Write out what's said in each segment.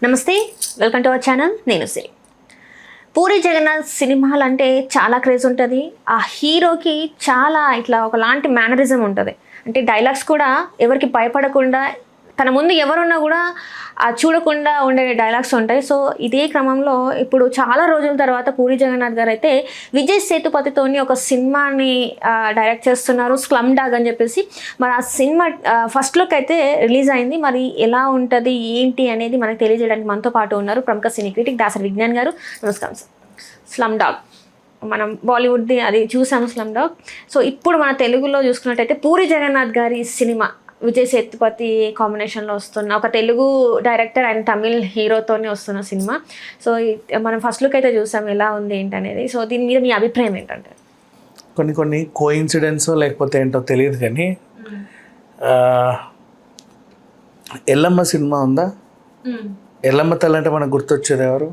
నమస్తే, welcome to our channel. నేను సిరి. పూరి జగన్నాథ్ సినిమాలు అంటే చాలా క్రేజ్ ఉంటుంది. ఆ హీరోకి చాలా ఇట్లా ఒకలాంటి మేనరిజం ఉంటుంది. అంటే డైలాగ్స్ కూడా ఎవరికి భయపడకుండా, తన ముందు ఎవరున్నా కూడా చూడకుండా ఉండే డైలాగ్స్ ఉంటాయి. సో ఇదే క్రమంలో ఇప్పుడు చాలా రోజుల తర్వాత పూరి జగన్నాథ్ గారు అయితే విజయ్ సేతుపతితోని ఒక సినిమాని డైరెక్ట్ చేస్తున్నారు, స్లమ్ డాగ్ అని చెప్పేసి. మరి ఆ సినిమా ఫస్ట్ లుక్ అయితే రిలీజ్ అయింది. మరి ఎలా ఉంటుంది ఏంటి అనేది మనకు తెలియజేయడానికి మనతో పాటు ఉన్నారు ప్రముఖ సినీ క్రిటిక్ దాసరి విజ్ఞాన్ గారు. నమస్కారం సార్. స్లమ్ డాగ్ మనం బాలీవుడ్ది అది చూసాము, స్లమ్ డాగ్. సో ఇప్పుడు మన తెలుగులో చూసుకున్నట్టయితే పూరి జగన్నాథ్ గారి సినిమా విజయ్ సేతుపతి కాంబినేషన్లో వస్తున్న ఒక తెలుగు డైరెక్టర్ అండ్ తమిళ్ హీరోతోనే వస్తున్న సినిమా. సో మనం ఫస్ట్ లుక్ అయితే చూసాం, ఎలా ఉంది ఏంటనేది. సో దీని మీద మీ అభిప్రాయం ఏంటంటే? కొన్ని కోఇన్సిడెన్స్ లేకపోతే ఏంటో తెలియదు కానీ ఎల్లమ్మ సినిమా ఉందా? ఎల్లమ్మ తల్లి అంటే మనకు గుర్తొచ్చేది ఎవరు?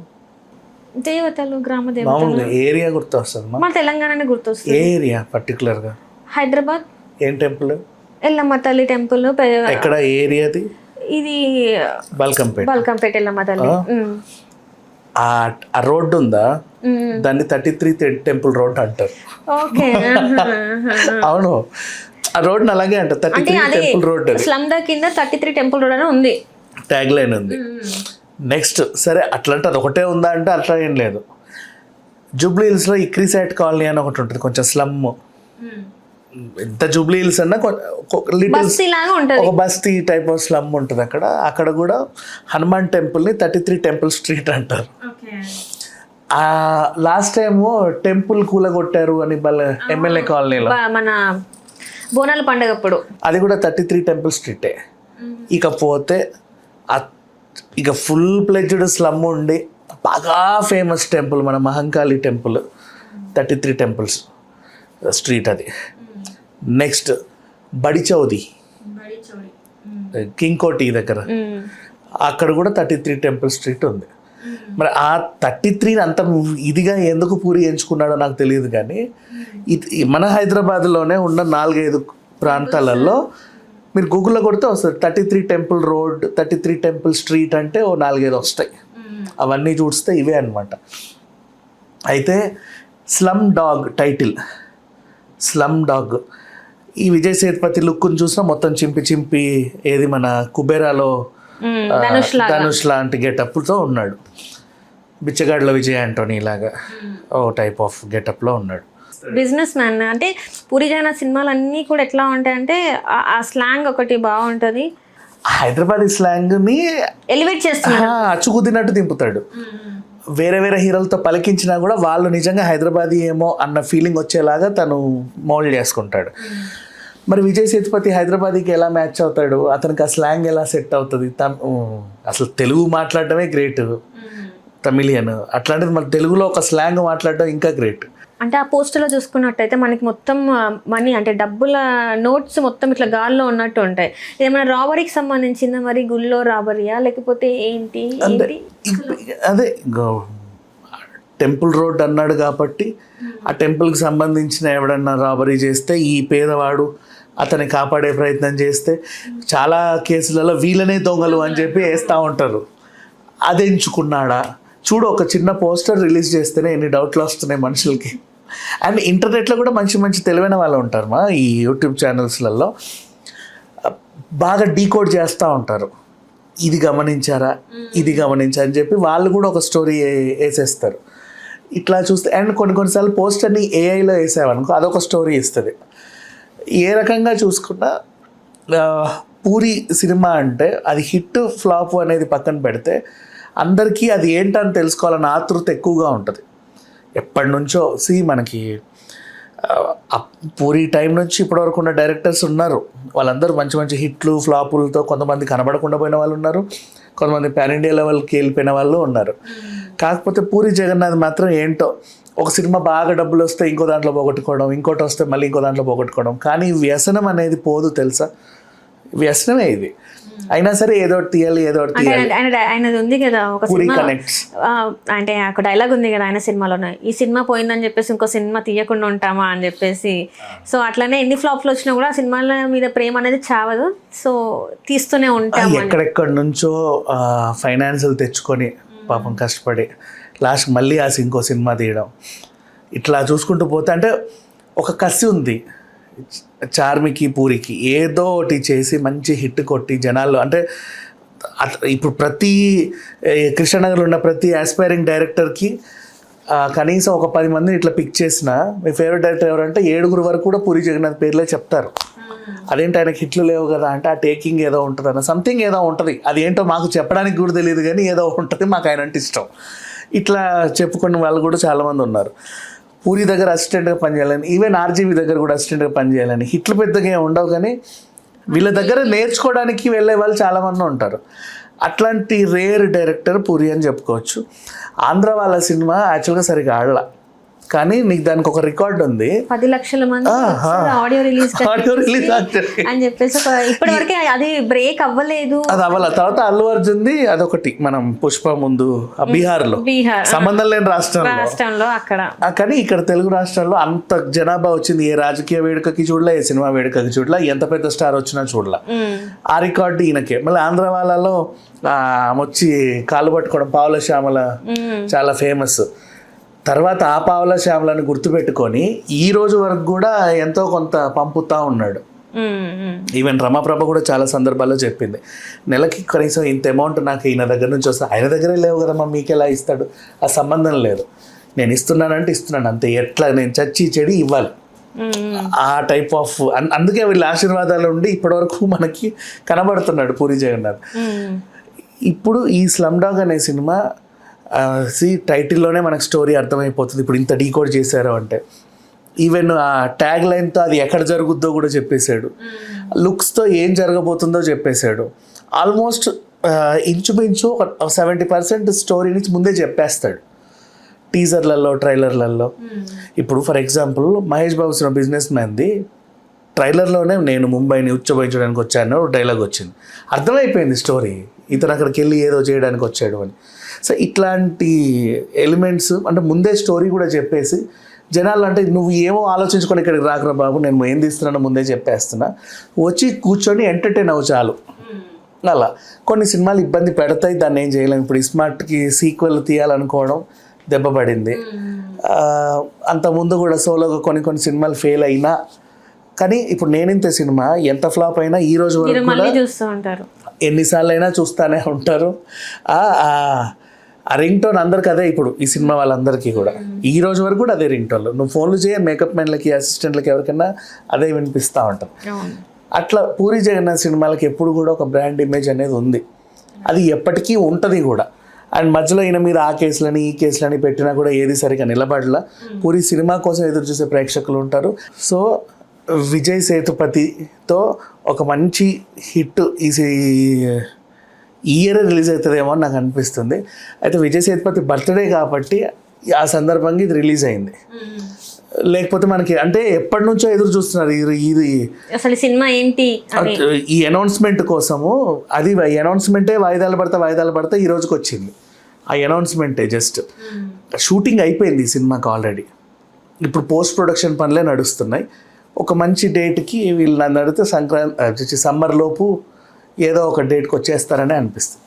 దేవతలు, గ్రామ దేవతలు. మామూలుగా ఏరియా గుర్తొస్తుంది మన తెలంగాణనే గుర్తొస్తుంది. ఏ ఏరియా పర్టికులర్గా? హైదరాబాద్. ఏం టెంపుల్? ఎల్లమ్మ తల్లి టెంపుల్. ఎక్కడ ఏరియాది? ఇది బల్కంపేట. బల్కంపేట ఎల్లమ్మ తల్లి. ఆ రోడ్డు ఉందా, దాన్ని 33 టెంపుల్ రోడ్ అంటారు. ఓకే. అవును, ఆ రోడ్ అలాగే అంటారు, 33 టెంపుల్ రోడ్. స్లమ్ డాగ్ కింద 33 టెంపుల్ రోడ్ అని ఉంది, ట్యాగ్ లైన్ ఉంది. నెక్స్ట్ సరే అట్లంటే అది ఒకటే ఉందా అంటే అట్లా ఏం లేదు. జూబ్లీ హిల్స్లో ఇక్రీసైట్ కాలనీ అని ఒకటి ఉంటుంది, కొంచెం స్లమ్. ఎంత జూబ్లీ హిల్స్ అన్నా ఒక బస్తీ టైప్ ఆఫ్ స్లమ్ ఉంటుంది అక్కడ. అక్కడ కూడా హనుమాన్ టెంపుల్ని 33 టెంపుల్ స్ట్రీట్ అంటారు. లాస్ట్ టైము టెంపుల్ కూలగొట్టారు అని ఎమ్మెల్యే కాలనీలో, మన బోనాల పండుగ అప్పుడు. అది కూడా 33 టెంపుల్ స్ట్రీటే. ఇకపోతే ఇక ఫుల్ ప్లెడ్జ్డ్ స్లమ్ ఉండి బాగా ఫేమస్ టెంపుల్ మన మహంకాళి టెంపుల్, 33 టెంపుల్స్ స్ట్రీట్ అది. నెక్స్ట్ బడిచౌది, కింగ్ కోటి దగ్గర, అక్కడ కూడా 33 టెంపుల్ స్ట్రీట్ ఉంది. మరి ఆ 33 అంత ఇదిగా ఎందుకు పూరి ఎంచుకున్నాడో నాకు తెలియదు కానీ మన హైదరాబాద్లోనే ఉన్న 4-5 ప్రాంతాలలో మీరు గూగుల్లో కొడితే వస్తుంది 33 టెంపుల్ రోడ్, 33 టెంపుల్ స్ట్రీట్ అంటే ఓ 4-5 వస్తాయి. అవన్నీ చూస్తే ఇవే అనమాట. అయితే slum dog title, slum dog. ఈ విజయ్ సేతుపతి లుక్ను చూసినా మొత్తం చింపి ఏది మన కుబేరాలో ధనుష్ లాంటి గెటప్తో ఉన్నాడు. బిచ్చగాడ్లో విజయ్ యాంటోనీ లాగా ఓ టైప్ ఆఫ్ గెటప్లో ఉన్నాడు. Business man. అంటే పూరి జగన్నాథ్ సినిమాలు అన్నీ కూడా ఎట్లా ఉంటాయంటే ఆ స్లాంగ్ ఒకటి బాగుంటుంది. హైదరాబాదీ స్లాంగ్ని ఎలివేట్ చేస్తాడు, అచ్చుకుదినట్టు దింపుతాడు. వేరే హీరోలతో పలికించినా కూడా వాళ్ళు నిజంగా హైదరాబాదీ ఏమో అన్న ఫీలింగ్ వచ్చేలాగా తను మోల్డ్ చేసుకుంటాడు. మరి విజయ్ సేతుపతి హైదరాబాదీకి ఎలా మ్యాచ్ అవుతాడు? అతనికి ఆ స్లాంగ్ ఎలా సెట్ అవుతుంది? అసలు తెలుగు మాట్లాడటమే గ్రేట్, తమిళియన్. అట్లాంటిది మన తెలుగులో ఒక స్లాంగ్ మాట్లాడటం ఇంకా గ్రేట్. అంటే ఆ పోస్టర్లో చూసుకున్నట్టయితే మనకి మొత్తం మనీ అంటే డబ్బుల నోట్స్ మొత్తం ఇట్లా గాల్లో ఉన్నట్టు ఉంటాయి. ఏమైనా రాబరీకి సంబంధించిందా? మరి గుళ్ళో రాబరీయా లేకపోతే ఏంటి? అదే టెంపుల్ రోడ్ అన్నాడు కాబట్టి ఆ టెంపుల్కి సంబంధించిన ఎవడన్నా రాబరీ చేస్తే ఈ పేదవాడు అతన్ని కాపాడే ప్రయత్నం చేస్తే చాలా కేసులలో వీళ్ళనే దొంగలు అని చెప్పి వేస్తూ ఉంటారు. అది ఎంచుకున్నాడా? చూడు, ఒక చిన్న పోస్టర్ రిలీజ్ చేస్తేనే ఎన్ని డౌట్లు వస్తున్నాయి మనుషులకి. అండ్ ఇంటర్నెట్లో కూడా మంచి తెలివైన వాళ్ళు ఉంటారు, మా ఈ యూట్యూబ్ ఛానల్స్లలో బాగా డీకోడ్ చేస్తూ ఉంటారు. ఇది గమనించారా, ఇది గమనించారా అని చెప్పి వాళ్ళు కూడా ఒక స్టోరీ వేసేస్తారు. ఇట్లా చూస్తే అండ్ కొన్నిసార్లు పోస్టర్ని ఏఐలో వేసామనుకో అదొక స్టోరీ ఇస్తుంది. ఏ రకంగా చూసుకున్నా పూరి సినిమా అంటే అది హిట్ ఫ్లాప్ అనేది పక్కన పెడితే అందరికీ అది ఏంటని తెలుసుకోవాలన్న ఆతృత ఎక్కువగా ఉంటుంది. ఎప్పటి నుంచో మనకి పూరి టైం నుంచి ఇప్పటివరకు ఉన్న డైరెక్టర్స్ ఉన్నారు, వాళ్ళందరూ మంచి హిట్లు ఫ్లాపులతో కొంతమంది కనబడకుండా పోయిన వాళ్ళు ఉన్నారు, కొంతమంది పాన్ ఇండియా లెవెల్కి వెళ్ళిపోయిన వాళ్ళు ఉన్నారు. కాకపోతే పూరి జగన్నాథ్ మాత్రం ఏంటో ఒక సినిమా బాగా డబ్బులు వస్తే ఇంకో దాంట్లో పోగొట్టుకోవడం, ఇంకోటి వస్తే మళ్ళీ ఇంకో దాంట్లో పోగొట్టుకోవడం. కానీ వ్యసనం అనేది పోదు తెలుసా. వ్యసనమే ఇది. అయినా సరే ఏదో ఒకటి తీయాలి, ఏదో ఒకటి అంటే తీయాలి. ఆయనది ఉంది కదా ఒక పూరి సినిమా, కనెక్ట్స్. అంటే ఒక డైలాగ్ ఉంది కదా ఆయన సినిమాలోనే, ఈ సినిమా పోయిందని చెప్పేసి ఇంకో సినిమా తీయకుండా ఉంటామా అని చెప్పేసి. సో అట్లనే ఎన్ని ఫ్లాప్లు వచ్చినా కూడా ఆ సినిమాల మీద ప్రేమ అనేది చావదు, సో తీస్తూనే ఉంటాము. ఎక్కడెక్కడి నుంచో ఫైనాన్షియల్ తెచ్చుకొని పాపం కష్టపడి లాస్ట్ మళ్ళీ ఇంకో సినిమా తీయడం, ఇట్లా చూసుకుంటూ పోతే అంటే ఒక కసి ఉంది చార్మికి, పూరికి. ఏదో ఒకటి చేసి మంచి హిట్ కొట్టి జనాల్లో అంటే ఇప్పుడు ప్రతి కృష్ణనగర్లో ఉన్న ప్రతి ఆస్పైరింగ్ డైరెక్టర్కి కనీసం ఒక 10 మందిని ఇట్లా పిక్ చేసిన మీ ఫేవరెట్ డైరెక్టర్ ఎవరంటే 7 వరకు కూడా పూరి జగన్నాథ్ పేర్లే చెప్తారు. అదేంటి ఆయనకి హిట్లు లేవు కదా అంటే ఆ టేకింగ్ ఏదో ఉంటుంది అన్న, సంథింగ్ ఏదో ఉంటుంది. అది ఏంటో మాకు చెప్పడానికి కూడా తెలియదు కానీ ఏదో ఉంటుంది, మాకు ఆయన అంటే ఇష్టం. ఇట్లా చెప్పుకున్న వాళ్ళు కూడా చాలామంది ఉన్నారు. పూరి దగ్గర అసిస్టెంట్గా పనిచేయాలని, ఈవెన్ ఆర్జీవి దగ్గర కూడా అసిస్టెంట్గా పనిచేయాలని. హిట్లు పెద్దగా ఏమి ఉండవు కానీ వీళ్ళ దగ్గర నేర్చుకోవడానికి వెళ్ళే వాళ్ళు చాలామంది ఉంటారు. అట్లాంటి రేర్ డైరెక్టర్ పూరి అని చెప్పుకోవచ్చు. ఆంధ్ర వాళ్ళ సినిమా యాక్చువల్గా సరిగ్గా ఆడలా, కానీ నీకు దానికి ఒక రికార్డ్ ఉంది. 10 లక్షల మంది ఆడియో రిలీజ్ అని చెప్పేసి ఇప్పటి వరకే అది బ్రేక్ అవ్వలేదు. అది అవ్వాల. తర్వాత అల్లు అర్జున్ది అదొకటి, మనం పుష్ప ముందు బీహార్లో సంబంధం లేని రాష్ట్రంలో అక్కడ, కానీ ఇక్కడ తెలుగు రాష్ట్రాల్లో అంత జనాభా వచ్చింది. ఏ రాజకీయ వేడుకకి చూడలే, ఏ సినిమా వేడుకకి చూడలే, ఎంత పెద్ద స్టార్ వచ్చినా చూడలే. ఆ రికార్డు ఈయనకే. మళ్ళీ ఆంధ్ర వాళ్ళలో వచ్చి కాళ్ళు పట్టుకోవడం, పావుల శ్యామల చాలా ఫేమస్. తర్వాత ఆ పావుల శ్యామలను గుర్తుపెట్టుకొని ఈ రోజు వరకు కూడా ఎంతో కొంత పంపుతా ఉన్నాడు. ఈవెన్ రమాప్రభ కూడా చాలా సందర్భాల్లో చెప్పింది, నెలకి కనీసం ఇంత అమౌంట్ నాకు ఈయన దగ్గర నుంచి వస్తే, ఆయన దగ్గరే లేవు కదమ్మా మీకు ఎలా ఇస్తాడు, ఆ సంబంధం లేదు, నేను ఇస్తున్నానంటే ఇస్తున్నాను అంతే, ఎట్లా నేను చచ్చి చెడి ఇవ్వాలి, ఆ టైప్ ఆఫ్. అందుకే వీళ్ళ ఆశీర్వాదాలు ఉండి ఇప్పటివరకు మనకి కనబడుతున్నాడు పూరి జగన్నాథ్. ఇప్పుడు ఈ స్లమ్ డాగ్ అనే సినిమా టైటిల్లోనే మనకు స్టోరీ అర్థమైపోతుంది. ఇప్పుడు ఇంత డీకోడ్ చేశారు అంటే, ఈవెన్ ఆ ట్యాగ్ లైన్తో అది ఎక్కడ జరుగుద్దో కూడా చెప్పేశాడు, లుక్స్తో ఏం జరగబోతుందో చెప్పేశాడు. ఆల్మోస్ట్ ఇంచుమించు ఒక 70% స్టోరీ నుంచి ముందే చెప్పేస్తాడు టీజర్లలో, ట్రైలర్లలో. ఇప్పుడు ఫర్ ఎగ్జాంపుల్ మహేష్ బాబు సినిమా బిజినెస్ మ్యాన్ది ట్రైలర్లోనే నేను ముంబైని ఉచ్చబోయించడానికి వచ్చాను డైలాగ్ వచ్చింది, అర్థమైపోయింది స్టోరీ, ఇతను అక్కడికి వెళ్ళి ఏదో చేయడానికి వచ్చాడు అని. సో ఇట్లాంటి ఎలిమెంట్స్ అంటే ముందే స్టోరీ కూడా చెప్పేసి జనాలు అంటే నువ్వు ఏమో ఆలోచించుకొని ఇక్కడికి రాకరా బాబు, నేను ఏం తీస్తున్నానో ముందే చెప్పేస్తున్నా, వచ్చి కూర్చొని ఎంటర్టైన్ అవ్వు చాలు. అలా కొన్ని సినిమాలు ఇబ్బంది పెడతాయి, దాన్ని ఏం చేయలేము. ఇప్పుడు స్మార్ట్కి సీక్వెల్ తీయాలనుకోవడం దెబ్బపడింది. అంతకుముందు కూడా సోలోగా కొన్ని సినిమాలు ఫెయిల్ అయినా, కానీ ఇప్పుడు నేనింత సినిమా ఎంత ఫ్లాప్ అయినా ఈ రోజు వరకు కూడా చూస్తూ ఉంటారు, ఎన్నిసార్లు అయినా చూస్తూనే ఉంటారు. ఆ రింగ్ టోన్ అందరికి అదే. ఇప్పుడు ఈ సినిమా వాళ్ళందరికీ కూడా ఈ రోజు వరకు కూడా అదే రింగ్ టోన్లో. నువ్వు ఫోన్లు చేయ మేకప్ మ్యాన్లకి, అసిస్టెంట్లకి, ఎవరికైనా అదే వినిపిస్తూ ఉంటాం. అట్లా పూరి జగన్నాథ్ సినిమాలకి ఎప్పుడు కూడా ఒక బ్రాండ్ ఇమేజ్ అనేది ఉంది, అది ఎప్పటికీ ఉంటుంది కూడా. అండ్ మధ్యలో ఈయన మీద ఆ కేసులని ఈ కేసులని పెట్టినా కూడా ఏది సరిగా నిలబడలా. పూరి సినిమా కోసం ఎదురు చూసే ప్రేక్షకులు ఉంటారు. సో విజయ్ సేతుపతితో ఒక మంచి హిట్ ఈ ఇయర్ రిలీజ్ అవుతుందేమో అని నాకు అనిపిస్తుంది. అయితే విజయ్ సేతుపతి బర్త్డే కాబట్టి ఆ సందర్భంగా ఇది రిలీజ్ అయింది. లేకపోతే మనకి అంటే ఎప్పటి నుంచో ఎదురు చూస్తున్నారు ఇది అసలు సినిమా ఏంటి ఈ అనౌన్స్మెంట్ కోసము. అది అనౌన్స్మెంటే వాయిదాలు పడతా ఈ రోజుకి వచ్చింది. ఆ అనౌన్స్మెంటే జస్ట్ షూటింగ్ అయిపోయింది ఈ సినిమాకి ఆల్రెడీ. ఇప్పుడు పోస్ట్ ప్రొడక్షన్ పనులే నడుస్తున్నాయి. ఒక మంచి డేట్కి వీళ్ళు నన్ను అడిగితే సమ్మర్ లోపు ఏదో ఒక డేట్కి వచ్చేస్తారని అనిపిస్తుంది.